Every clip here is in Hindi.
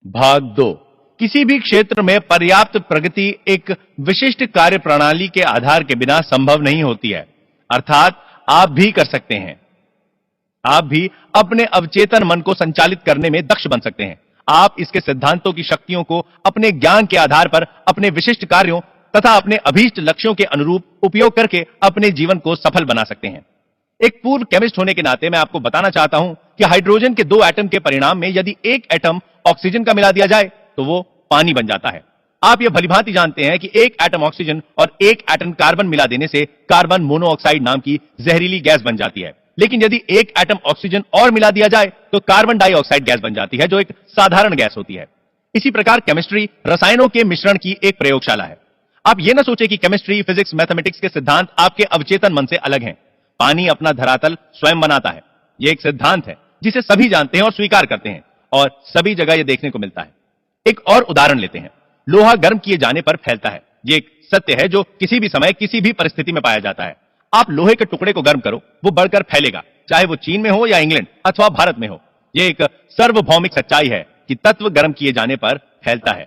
भाग 2। किसी भी क्षेत्र में पर्याप्त प्रगति एक विशिष्ट कार्य प्रणाली के आधार के बिना संभव नहीं होती है। अर्थात आप भी कर सकते हैं। आप भी अपने अवचेतन मन को संचालित करने में दक्ष बन सकते हैं। आप इसके सिद्धांतों की शक्तियों को अपने ज्ञान के आधार पर अपने विशिष्ट कार्यों तथा अपने अभीष्ट लक्ष्यों के अनुरूप उपयोग करके अपने जीवन को सफल बना सकते हैं। एक पूर्व केमिस्ट होने के नाते मैं आपको बताना चाहता हूं कि हाइड्रोजन के दो एटम के परिणाम में यदि एक एटम ऑक्सीजन का मिला दिया जाए तो वो पानी बन जाता है। आप यह भलीभांति जानते हैं कि एक एटम ऑक्सीजन और एक एटम कार्बन मिला देने से कार्बन मोनोऑक्साइड नाम की जहरीली गैस बन जाती है। लेकिन यदि एक एटम ऑक्सीजन और मिला दिया जाए तो कार्बन डाइऑक्साइड गैस बन जाती है, जो एक साधारण गैस होती है। इसी प्रकार केमिस्ट्री रसायनों के मिश्रण की एक प्रयोगशाला है। आप यह ना सोचे कि केमिस्ट्री, फिजिक्स, मैथमेटिक्स के सिद्धांत आपके अवचेतन मन से अलग हैं। पानी अपना धरातल स्वयं बनाता है। यह एक सिद्धांत है जिसे सभी जानते हैं और स्वीकार करते हैं, और सभी जगह यह देखने को मिलता है। एक और उदाहरण लेते हैं। लोहा गर्म किए जाने पर फैलता है। यह एक सत्य है जो किसी भी समय किसी भी परिस्थिति में पाया जाता है। आप लोहे के टुकड़े को गर्म करो, वो बढ़कर फैलेगा, चाहे वो चीन में हो या इंग्लैंड अथवा भारत में हो। यह एक सार्वभौमिक सच्चाई है कि तत्व गर्म किए जाने पर फैलता है।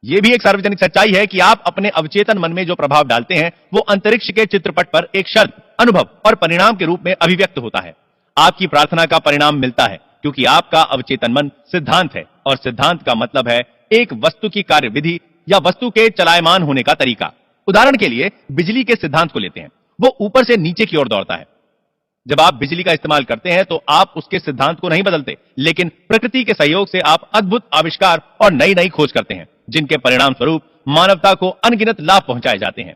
यह भी एक सार्वजनिक सच्चाई है कि आप अपने अवचेतन मन में जो प्रभाव डालते हैं वो अंतरिक्ष के चित्रपट पर एक शब्द, अनुभव और परिणाम के रूप में अभिव्यक्त होता है। आपकी प्रार्थना का परिणाम मिलता है क्योंकि आपका अवचेतन मन सिद्धांत है, और सिद्धांत का मतलब है एक वस्तु की कार्यविधि या वस्तु के चलायमान होने का तरीका। उदाहरण के लिए बिजली के सिद्धांत को लेते हैं। वो ऊपर से नीचे की ओर दौड़ता है। जब आप बिजली का इस्तेमाल करते हैं तो आप उसके सिद्धांत को नहीं बदलते, लेकिन प्रकृति के सहयोग से आप अद्भुत आविष्कार और नई नई खोज करते हैं, जिनके परिणाम स्वरूप मानवता को अनगिनत लाभ पहुंचाए जाते हैं।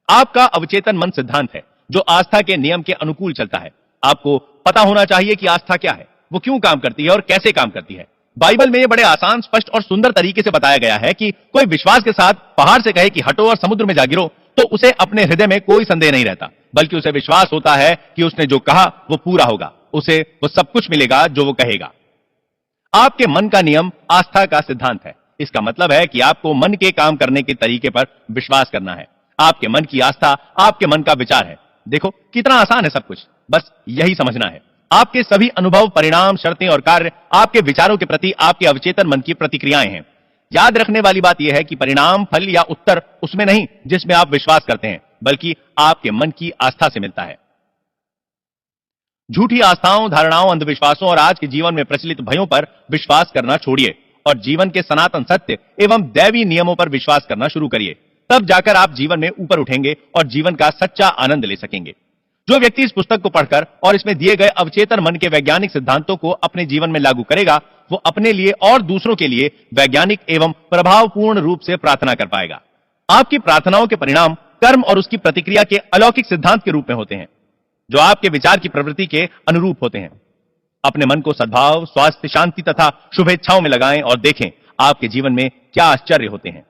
आपका अवचेतन मन सिद्धांत है जो आस्था के नियम के अनुकूल चलता है। आपको पता होना चाहिए कि आस्था क्या है, वो क्यों काम करती है और कैसे काम करती है। बाइबल में यह बड़े आसान, स्पष्ट और सुंदर तरीके से बताया गया है कि कोई विश्वास के साथ पहाड़ से कहे कि हटो और समुद्र में जा गिरो, तो उसे अपने हृदय में कोई संदेह नहीं रहता, बल्कि उसे विश्वास होता है कि उसने जो कहा वो पूरा होगा, उसे वो सब कुछ मिलेगा जो वो कहेगा। आपके मन का नियम आस्था का सिद्धांत है। इसका मतलब है कि आपको मन के काम करने के तरीके पर विश्वास करना है। आपके मन की आस्था आपके मन का विचार है। देखो कितना आसान है सब कुछ, बस यही समझना है। आपके सभी अनुभव, परिणाम, शर्तें और कार्य आपके विचारों के प्रति आपके अवचेतन मन की प्रतिक्रियाएं हैं। याद रखने वाली बात यह है कि परिणाम, फल या उत्तर उसमें नहीं जिसमें आप विश्वास करते हैं, बल्कि आपके मन की आस्था से मिलता है। झूठी आस्थाओं, धारणाओं, अंधविश्वासों और आज के जीवन में प्रचलित भयों पर विश्वास करना छोड़िए और जीवन के सनातन सत्य एवं दैवी नियमों पर विश्वास करना शुरू करिए। तब जाकर आप जीवन में ऊपर उठेंगे और जीवन का सच्चा आनंद ले सकेंगे। जो व्यक्ति इस पुस्तक को पढ़कर और इसमें दिए गए अवचेतन मन के वैज्ञानिक सिद्धांतों को अपने जीवन में लागू करेगा, वो अपने लिए और दूसरों के लिए वैज्ञानिक एवं प्रभावपूर्ण रूप से प्रार्थना कर पाएगा। आपकी प्रार्थनाओं के परिणाम कर्म और उसकी प्रतिक्रिया के अलौकिक सिद्धांत के रूप में होते हैं, जो आपके विचार की प्रवृत्ति के अनुरूप होते हैं। अपने मन को सद्भाव, स्वास्थ्य, शांति तथा शुभेच्छाओं में लगाएं और देखें आपके जीवन में क्या आश्चर्य होते हैं।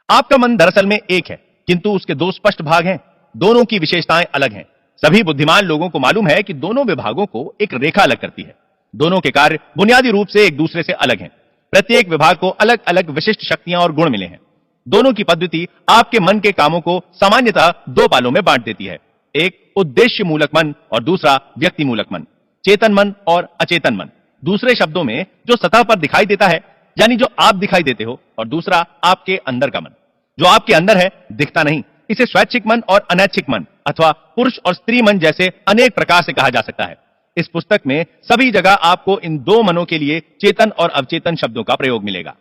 आपका मन दरअसल में एक है, किंतु उसके दो स्पष्ट भाग हैं। दोनों की विशेषताएं अलग हैं। सभी बुद्धिमान लोगों को मालूम है कि दोनों विभागों को एक रेखा अलग करती है। दोनों के कार्य बुनियादी रूप से एक दूसरे से अलग हैं। प्रत्येक विभाग को अलग अलग विशिष्ट शक्तियां और गुण मिले हैं। दोनों की पद्धति आपके मन के कामों को सामान्यतः दो पालों में बांट देती है। एक उद्देश्य मूलक मन और दूसरा व्यक्ति मूलक मन, चेतन मन और अचेतन मन। दूसरे शब्दों में, जो सतह पर दिखाई देता है, यानी जो आप दिखाई देते हो, और दूसरा आपके अंदर का मन, जो आपके अंदर है, दिखता नहीं। इसे स्वैच्छिक मन और अनैच्छिक मन अथवा पुरुष और स्त्री मन जैसे अनेक प्रकार से कहा जा सकता है। इस पुस्तक में सभी जगह आपको इन दो मनों के लिए चेतन और अवचेतन शब्दों का प्रयोग मिलेगा।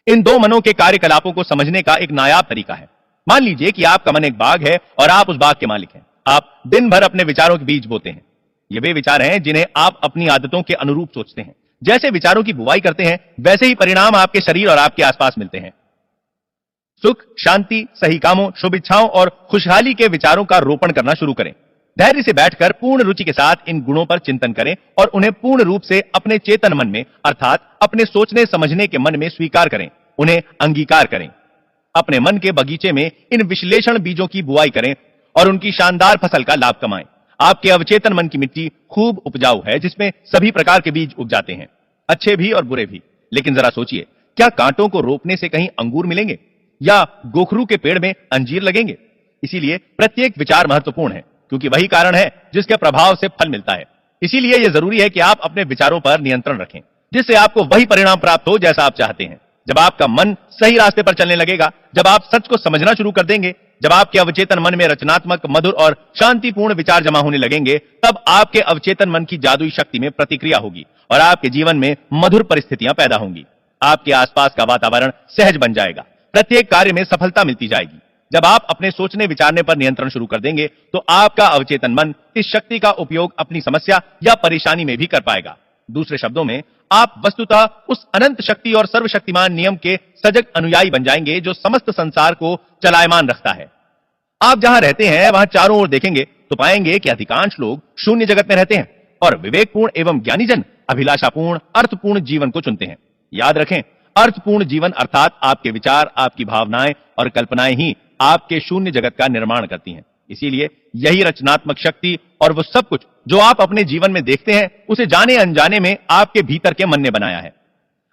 इन दो मनों के कार्यकलापों को समझने का एक नायाब तरीका है। मान लीजिए कि आपका मन एक बाग है और आप उस बाग के मालिक हैं। आप दिन भर अपने विचारों के बीज बोते हैं। ये वे विचार हैं जिन्हें आप अपनी आदतों के अनुरूप सोचते हैं। जैसे विचारों की बुवाई करते हैं, वैसे ही परिणाम आपके शरीर और आपके आसपास मिलते हैं। सुख, शांति, सही कामों, शुभ इच्छाओं और खुशहाली के विचारों का रोपण करना शुरू करें। धैर्य से बैठकर पूर्ण रुचि के साथ इन गुणों पर चिंतन करें और उन्हें पूर्ण रूप से अपने चेतन मन में, अर्थात अपने सोचने समझने के मन में स्वीकार करें, उन्हें अंगीकार करें। अपने मन के बगीचे में इन विश्लेषण बीजों की बुआई करें और उनकी शानदार फसल का लाभ कमाएं। आपके अवचेतन मन की मिट्टी खूब उपजाऊ है, जिसमें सभी प्रकार के बीज उग जाते हैं, अच्छे भी और बुरे भी। लेकिन जरा सोचिए, क्या कांटों को रोपने से कहीं अंगूर मिलेंगे या गोखरू के पेड़ में अंजीर लगेंगे? इसीलिए प्रत्येक विचार महत्वपूर्ण है, क्योंकि वही कारण है जिसके प्रभाव से फल मिलता है। इसीलिए यह जरूरी है कि आप अपने विचारों पर नियंत्रण रखें। जिससे आपको वही परिणाम प्राप्त हो जैसा आप चाहते हैं। जब आपका मन सही रास्ते पर चलने लगेगा, जब आप सच को समझना शुरू कर देंगे, जब आपके अवचेतन मन में रचनात्मक, मधुर और शांतिपूर्ण विचार जमा होने लगेंगे, तब आपके अवचेतन मन की जादुई शक्ति में प्रतिक्रिया होगी और आपके जीवन में मधुर परिस्थितियां पैदा होंगी। आपके आसपास का वातावरण सहज बन जाएगा, प्रत्येक कार्य में सफलता मिलती जाएगी। जब आप अपने सोचने विचारने पर नियंत्रण शुरू कर देंगे, तो आपका अवचेतन मन इस शक्ति का उपयोग अपनी समस्या या परेशानी में भी कर पाएगा। दूसरे शब्दों में, आप वस्तुतः उस अनंत शक्ति और सर्वशक्तिमान नियम के सजग अनुयायी बन जाएंगे जो समस्त संसार को चलायमान रखता है। आप जहां रहते हैं वहां चारों ओर देखेंगे तो पाएंगे कि अधिकांश लोग शून्य जगत में रहते हैं और विवेकपूर्ण एवं ज्ञानीजन अभिलाषापूर्ण, अर्थपूर्ण जीवन को चुनते हैं। याद रखें, अर्थपूर्ण जीवन अर्थात आपके विचार, आपकी भावनाएं और कल्पनाएं ही आपके शून्य जगत का निर्माण करती हैं। इसीलिए यही रचनात्मक शक्ति और वो सब कुछ जो आप अपने जीवन में देखते हैं, उसे जाने अनजाने में आपके भीतर के मन ने बनाया है।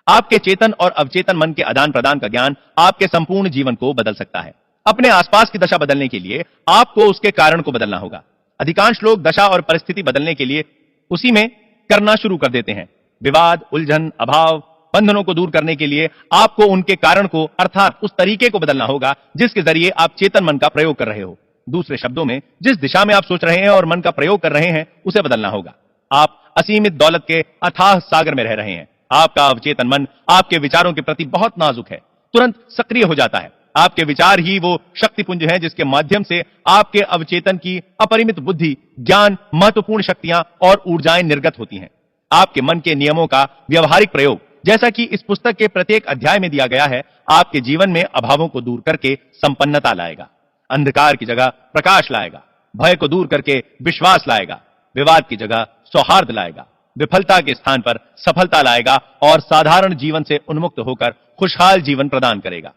आपके चेतन और अवचेतन मन के आदान प्रदान का ज्ञान आपके संपूर्ण जीवन को बदल सकता है। अपने आसपास की दशा बदलने के लिए आपको उसके कारण को बदलना होगा। अधिकांश लोग दशा और परिस्थिति बदलने के लिए उसी में करना शुरू कर देते हैं। विवाद, उलझन, अभाव, बंधनों को दूर करने के लिए आपको उनके कारण को अर्थात उस तरीके को बदलना होगा जिसके जरिए आप चेतन मन का प्रयोग कर रहे हो। दूसरे शब्दों में, जिस दिशा में आप सोच रहे हैं और मन का प्रयोग कर रहे हैं, उसे बदलना होगा। आप असीमित दौलत के अथाह सागर में रह रहे हैं। आपका अवचेतन मन आपके विचारों के प्रति बहुत नाजुक है, तुरंत सक्रिय हो जाता है। आपके विचार ही वो शक्तिपुंज हैं जिसके माध्यम से आपके अवचेतन की अपरिमित बुद्धि, ज्ञान, महत्वपूर्ण शक्तियां और ऊर्जाएं निर्गत होती हैं। आपके मन के नियमों का व्यवहारिक प्रयोग, जैसा कि इस पुस्तक के प्रत्येक अध्याय में दिया गया है, आपके जीवन में अभावों को दूर करके संपन्नता लाएगा, अंधकार की जगह प्रकाश लाएगा, भय को दूर करके विश्वास लाएगा, विवाद की जगह सौहार्द लाएगा, विफलता के स्थान पर सफलता लाएगा और साधारण जीवन से उन्मुक्त होकर खुशहाल जीवन प्रदान करेगा।